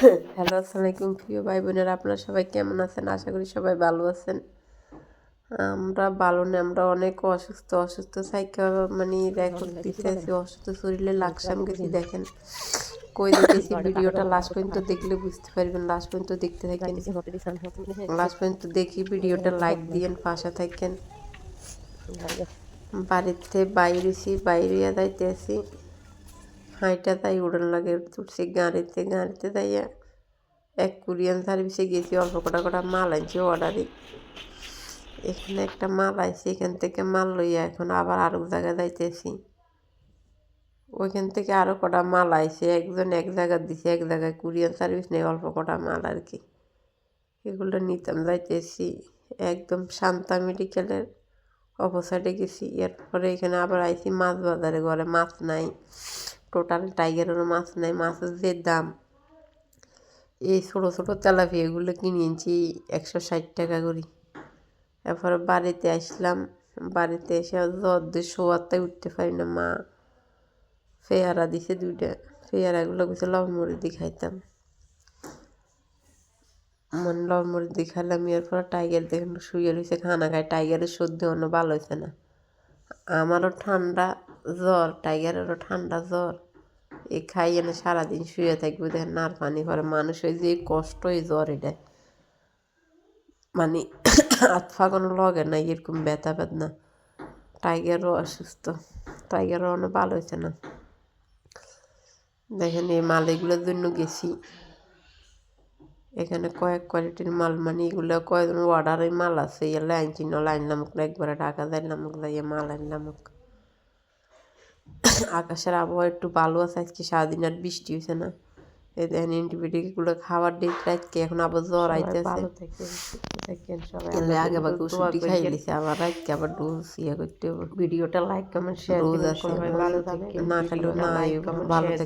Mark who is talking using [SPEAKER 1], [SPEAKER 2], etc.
[SPEAKER 1] Hello, আসসালামু আলাইকুম প্রিয় ভাই বোনেরা, আপনারা সবাই কেমন আছেন? আশা করি সবাই ভালো আছেন। আমরা ভালো না, আমরা অনেক অসুস্থ সাইকেল মানে রেকর্ড দিতেছি, অসুস্থ শরীরে লাকসাম গেছি। দেখেন কই যেতেছি, ভিডিওটা লাস্ট পর্যন্ত দেখলে বুঝতে পারবেন। লাস্ট পর্যন্ত দেখতে থাকেন, লাস্ট পর্যন্ত দেখি ভিডিওটা লাইক দিয়েন, পাশে থাকেন। বাড়িতে বাইরেছি, বাইরে যাইতেছি, হাইটা তাই উড়ান লাগে উঠছি গাড়িতে যাইয়া এক কুরিয়ান সার্ভিসে গেছি। অল্প কটা মাল আনছি অর্ডারে। এখানে একটা মাল আইছে, এখান থেকে মাল লইয়া এখন আবার আরো জায়গায় যাইতেছি। ওইখান থেকে আরও কটা মাল আইছে, একজন এক জায়গায় দিছে, এক জায়গায় কুরিয়ান সার্ভিস নেই, অল্প কটা মাল আর কি। এগুলো নিতাম যাইতেছি। একদম শান্তা মেডিকেলের অপোসাইডে গেছি। এরপরে এখানে আবার আইছি মাছ বাজারে, ঘরে মাছ নাই, টোটাল টাইগারেরও মাছ নাই। মাছের যে দাম, এই ছোটো তেলাপিয়াগুলো কিনে আনছি 160 টাকা করে। এরপরে বাড়িতে আসলাম, বাড়িতে এসে জ্বর দিয়ে শোয়ারটাই উঠতে পারি না। মা পেয়ারা দিছে 2টা, পেয়ারাগুলো কিছু লবণ মরিচ দিয়ে খাইতাম, মানে লবণ মরিচ দিয়ে খাইলাম। এরপরে টাইগার দেখেন শুয়ে রয়েছে, খানা খায়। টাইগারের সর্দি অন্য ভালো হয়েছে না, আমারও ঠান্ডা জ্বর, টাইগারেরও ঠান্ডা জ্বর। এই খাই এনে সারাদিন শুয়ে থাকবে, দেখেন নার পানি করে। মানুষ হয়ে যে কষ্ট, এই জ্বর এটা মানে হাত পা কোনো লগে না, এরকম ব্যথা বেদনা। টাইগারও অসুস্থ, টাইগারও অনেক ভালো হয়েছে না। দেখেন এই মাল এগুলোর জন্য গেছি। এখানে কয়েক কোয়ালিটির মাল, মানে এগুলো কয়েকজন অর্ডারের মাল আছে। এগুলো আনছি, নলে আনলাম একবারে ঢাকা যাইলাম, যাইয়ে মাল আনলাম। আকাশের আবহাওয়া একটু ভালো আছে আজকে, সারাদিন আর বৃষ্টি হয়েছে না। এই দেখেন অ্যান্টিবায়োটিকগুলো খাবার ডেট রাখতে, এখন আবার জ্বর আইতেছে। আগে বা ওষুধটি খাই লিছে, আবার রাখতে আবার ডোজ ইয়ে করতে হবে।
[SPEAKER 2] ভিডিওটা লাইক কমেন্ট শেয়ার
[SPEAKER 1] ডোজ
[SPEAKER 2] দিবেন,
[SPEAKER 1] আছে
[SPEAKER 2] সবাই ভালো থাকেন।
[SPEAKER 1] না খেলেও না, ভালো থাকে।